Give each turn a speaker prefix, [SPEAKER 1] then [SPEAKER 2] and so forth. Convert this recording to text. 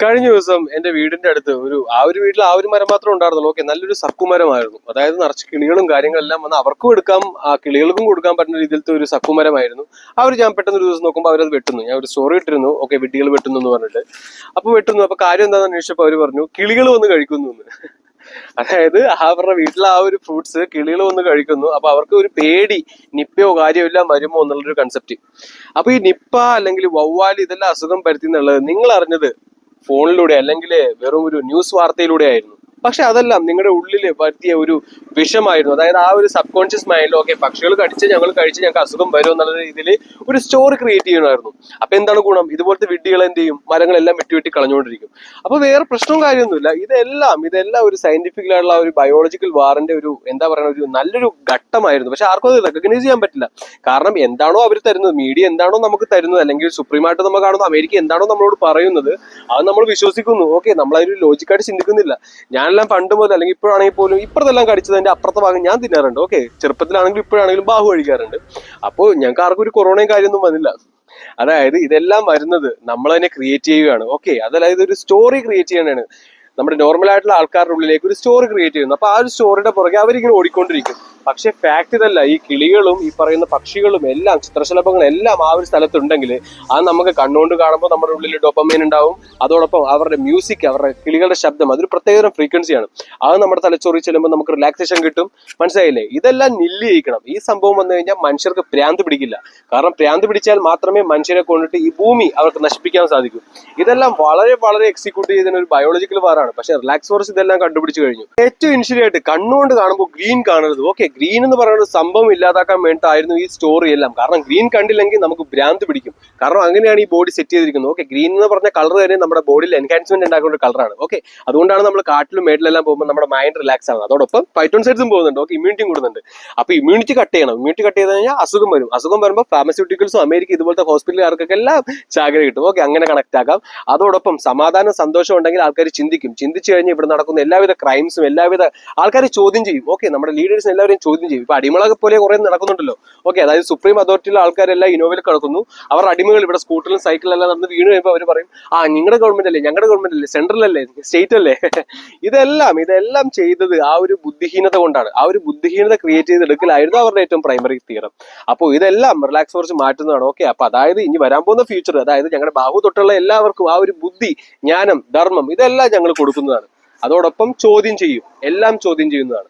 [SPEAKER 1] കഴിഞ്ഞ ദിവസം എന്റെ വീടിന്റെ അടുത്ത് ഒരു വീട്ടിൽ ആ ഒരു മരം മാത്രമേ ഉണ്ടായിരുന്നുള്ളൂ. ഓക്കെ, നല്ലൊരു സക്കുമരമായിരുന്നു. അതായത് നിറച്ച് കിളികളും കാര്യങ്ങളെല്ലാം വന്ന് അവർക്കും എടുക്കാം, ആ കിളികൾക്കും കൊടുക്കാൻ പറ്റുന്ന രീതിയിലത്തെ ഒരു സക്കുമരമായിരുന്നു. ഞാൻ പെട്ടെന്ന് ഒരു ദിവസം നോക്കുമ്പോൾ അവരത് വെട്ടുന്നു. ഞാൻ ഒരു സ്റ്റോറി ഇട്ടിരുന്നു, ഓക്കെ വിഡ്ഢികൾ വെട്ടുന്നു എന്ന് പറഞ്ഞിട്ട്. വെട്ടുന്നു. കാര്യം എന്താണെന്ന് അന്വേഷിച്ചപ്പോൾ അവർ പറഞ്ഞു കിളികൾ വന്ന് കഴിക്കുന്നു എന്ന്. അതായത് അവരുടെ വീട്ടിലെ ആ ഒരു ഫ്രൂട്ട്സ് കിളികൾ വന്ന് കഴിക്കുന്നു. അവർക്ക് ഒരു പേടി, നിപ്പയോ കാര്യമെല്ലാം വരുമോ എന്നുള്ളൊരു കൺസെപ്റ്റ്. ഈ നിപ്പ അല്ലെങ്കിൽ വവ്വാല് ഇതെല്ലാം അസുഖം പരത്തി എന്നുള്ളത് നിങ്ങൾ അറിഞ്ഞത് ഫോണിലൂടെ അല്ലെങ്കിൽ വെറും ഒരു ന്യൂസ് വാർത്തയിലൂടെ ആയിരുന്നു. പക്ഷെ അതെല്ലാം നിങ്ങളുടെ ഉള്ളിൽ വരുത്തിയ ഒരു വിഷമായിരുന്നു. അതായത് ആ ഒരു സബ് കോൺഷ്യസ് മൈൻഡിൽ ഓക്കെ പക്ഷികൾ ഞങ്ങൾക്ക് അസുഖം വരും എന്നുള്ള രീതിയിൽ ഒരു സ്റ്റോറി ക്രിയേറ്റ് ചെയ്യണമായിരുന്നു. എന്താണ് ഗുണം? ഇതുപോലത്തെ വിഡ്ഢികൾ എന്ത് ചെയ്യും? മരങ്ങളെല്ലാം വെട്ടി കളഞ്ഞുകൊണ്ടിരിക്കും. വേറെ പ്രശ്നവും കാര്യമൊന്നുമില്ല. ഇതെല്ലാം ഒരു സയന്റിഫിക് ആയിട്ടുള്ള ഒരു ബയോളജിക്കൽ വാറിന്റെ ഒരു ഒരു നല്ലൊരു ഘട്ടമായിരുന്നു. പക്ഷെ ആർക്കും അത് റെക്കഗ്നൈസ് ചെയ്യാൻ പറ്റില്ല. കാരണം എന്താണോ അവർ തരുന്നത്, മീഡിയ എന്താണോ നമുക്ക് തരുന്നത്, അല്ലെങ്കിൽ സുപ്രീമായിട്ട് നമ്മൾ കാണുന്ന അമേരിക്ക എന്താണോ നമ്മളോട് പറയുന്നത്, അത് നമ്മൾ വിശ്വസിക്കുന്നു. ഓക്കെ, നമ്മൾ അതിന് ലോജിക്കായിട്ട് ചിന്തിക്കുന്നില്ല. ഞാനെല്ലാം പണ്ട് മുതൽ അല്ലെങ്കിൽ ഇപ്പോഴാണെങ്കിൽ പോലും ഇപ്പുറത്തെല്ലാം കടിച്ചതിന്റെ അപ്പുറത്തെ ഭാഗം ഞാൻ തിന്നാറുണ്ട്. ഓക്കെ, ചെറുപ്പത്തിലാണെങ്കിലും ഇപ്പോഴാണെങ്കിലും ബാഹു കഴിക്കാറുണ്ട്. ഞങ്ങൾക്ക് ആർക്കും ഒരു കൊറോണയും കാര്യമൊന്നും വന്നില്ല. അതായത് ഇതെല്ലാം വരുന്നത് നമ്മൾ തന്നെ ക്രിയേറ്റ് ചെയ്യുകയാണ്. ഓക്കെ, അതായത് ഒരു സ്റ്റോറി ക്രിയേറ്റ് ചെയ്യാനാണ്. നമ്മുടെ നോർമൽ ആയിട്ടുള്ള ആൾക്കാരുടെ ഉള്ളിലേക്ക് ഒരു സ്റ്റോറി ക്രിയേറ്റ് ചെയ്യുന്നു. ആ ഒരു സ്റ്റോറിയുടെ പുറകെ അവരിങ്ങനെ ഓടിക്കൊണ്ടിരിക്കും. പക്ഷെ ഫാക്ട് ഇതല്ല. ഈ കിളികളും ഈ പറയുന്ന പക്ഷികളും എല്ലാം, ചിത്രശലഭങ്ങളും എല്ലാം ആ ഒരു സ്ഥലത്തുണ്ടെങ്കിൽ അത് നമുക്ക് കണ്ണുകൊണ്ട് കാണുമ്പോൾ നമ്മുടെ ഉള്ളിൽ ഡോപ്പമൈൻ ഉണ്ടാവും. അതോടൊപ്പം അവരുടെ മ്യൂസിക്, അവരുടെ കിളികളുടെ ശബ്ദം, അതൊരു പ്രത്യേകതരം ഫ്രീക്വൻസിയാണ്. അത് നമ്മുടെ തലച്ചോറിൽ ചെല്ലുമ്പോൾ നമുക്ക് റിലാക്സേഷൻ കിട്ടും. മനസ്സിലായില്ലേ? ഇതെല്ലാം നില്ലിയിക്കണം. ഈ സംഭവം വന്നു കഴിഞ്ഞാൽ മനുഷ്യർക്ക് ഭ്രാന്ത് പിടിക്കില്ല. കാരണം ഭ്രാന്ത് പിടിച്ചാൽ മാത്രമേ മനുഷ്യരെ കൊണ്ടിട്ട് ഈ ഭൂമി അവർക്ക് നശിപ്പിക്കാൻ സാധിക്കൂ. ഇതെല്ലാം വളരെ വളരെ എക്സിക്യൂട്ട് ചെയ്തതിന് ഒരു ബയോളജിക്കൽ വാറാണ്. പക്ഷെ റിലാക്സ് ഫോഴ്സ് ഇതെല്ലാം കണ്ടുപിടിച്ചു കഴിഞ്ഞു. ഏറ്റവും ഇനിഷ്യലി ആയിട്ട് കണ്ണുകൊണ്ട് കാണുമ്പോൾ ഗ്രീൻ കാണരുത്. ഓക്കെ, ഗ്രീൻ എന്ന് പറയുന്ന സംഭവം ഇല്ലാതാക്കാൻ വേണ്ടിയിട്ടായിരുന്നു ഈ സ്റ്റോറി എല്ലാം. കാരണം ഗ്രീൻ കണ്ടില്ലെങ്കിൽ നമുക്ക് ഭ്രാന്ത് പിടിക്കും. കാരണം അങ്ങനെയാണ് ഈ ബോഡി സെറ്റ് ചെയ്തിരിക്കുന്നത്. ഓക്കെ, ഗ്രീൻ എന്ന് പറഞ്ഞ കളർ തന്നെ നമ്മുടെ ബോഡിയിൽ എൻഹാൻസ്മെന്റ് ഉണ്ടാക്കുന്ന ഒരു കളറാണ്. ഓക്കെ, അതുകൊണ്ടാണ് നമ്മൾ കാട്ടിലും മേട്ടിലെല്ലാം പോകുമ്പോൾ നമ്മുടെ മൈൻഡ് റിലാക്സ് ആവുന്നത്. അതോടൊപ്പം ഫൈറ്റോൺസൈഡ്സും പോകുന്നുണ്ട്. ഓക്കെ, ഇമ്മ്യൂണിറ്റിയും കൂടുന്നുണ്ട്. ഇമ്മ്യൂണിറ്റി കട്ട് ചെയ്യണം. ഇമ്മ്യൂണിറ്റി കട്ട് ചെയ്ത് കഴിഞ്ഞാൽ അസുഖം വരും. അസുഖം വരുമ്പോൾ ഫാർമസ്യൂട്ടിക്കൽസും അമേരിക്ക ഇതുപോലത്തെ ഹോസ്പിറ്റലുകാർക്കൊക്കെ എല്ലാം ചാകര കിട്ടും. ഓക്കെ, അങ്ങനെ കണക്ട് ആക്കാം. അതോടൊപ്പം സമാധാനം, സന്തോഷം ഉണ്ടെങ്കിൽ ആൾക്കാർ ചിന്തിക്കും. ചിന്തിച്ചു കഴിഞ്ഞാൽ ഇവിടെ നടക്കുന്ന എല്ലാവിധ ക്രൈംസും എല്ലാവിധ ആൾക്കാർ ചോദ്യം ചെയ്യും. ഓക്കെ, നമ്മുടെ ലീഡേഴ്സിന് എല്ലാവരും ചോദ്യം ചെയ്യും. അടിമകളെ പോലെ കുറെ നടക്കുന്നുണ്ടല്ലോ. ഓക്കെ, അതായത് സുപ്രീം അതോറിറ്റിയിലെ ആൾക്കാരെല്ലാം ഇന്നോവയിൽ കിടക്കുന്നു. അവർ അടിമകൾ ഇവിടെ സ്കൂട്ടറിലും സൈക്കിളിലെല്ലാം നടന്ന് വീണ് കഴിയുമ്പോൾ അവർ പറയും, നിങ്ങളുടെ ഗവൺമെന്റ് അല്ലേ, ഞങ്ങളുടെ ഗവൺമെന്റ് അല്ലേ, സെൻട്രലല്ലേ, സ്റ്റേറ്റ് അല്ലേ. ഇതെല്ലാം ചെയ്തത് ആ ഒരു ബുദ്ധിഹീനത കൊണ്ടാണ്. ആ ഒരു ബുദ്ധിഹീനത ക്രിയേറ്റ് ചെയ്തെടുക്കലായിരുന്നു അവരുടെ ഏറ്റവും പ്രൈമറി തീരം. ഇതെല്ലാം റിലാക്സ് ഫോഴ്സ് മാറ്റുന്നതാണ്. ഓക്കെ, അതായത് ഇനി വരാൻ പോകുന്ന ഫ്യൂച്ചർ, അതായത് ഞങ്ങളുടെ ബാഹു തൊട്ടുള്ള എല്ലാവർക്കും ആ ഒരു ബുദ്ധി, ജ്ഞാനം, ധർമ്മം ഇതെല്ലാം ഞങ്ങൾ കൊടുക്കുന്നതാണ്. അതോടൊപ്പം ചോദ്യം ചെയ്യും, എല്ലാം ചോദ്യം ചെയ്യുന്നതാണ്.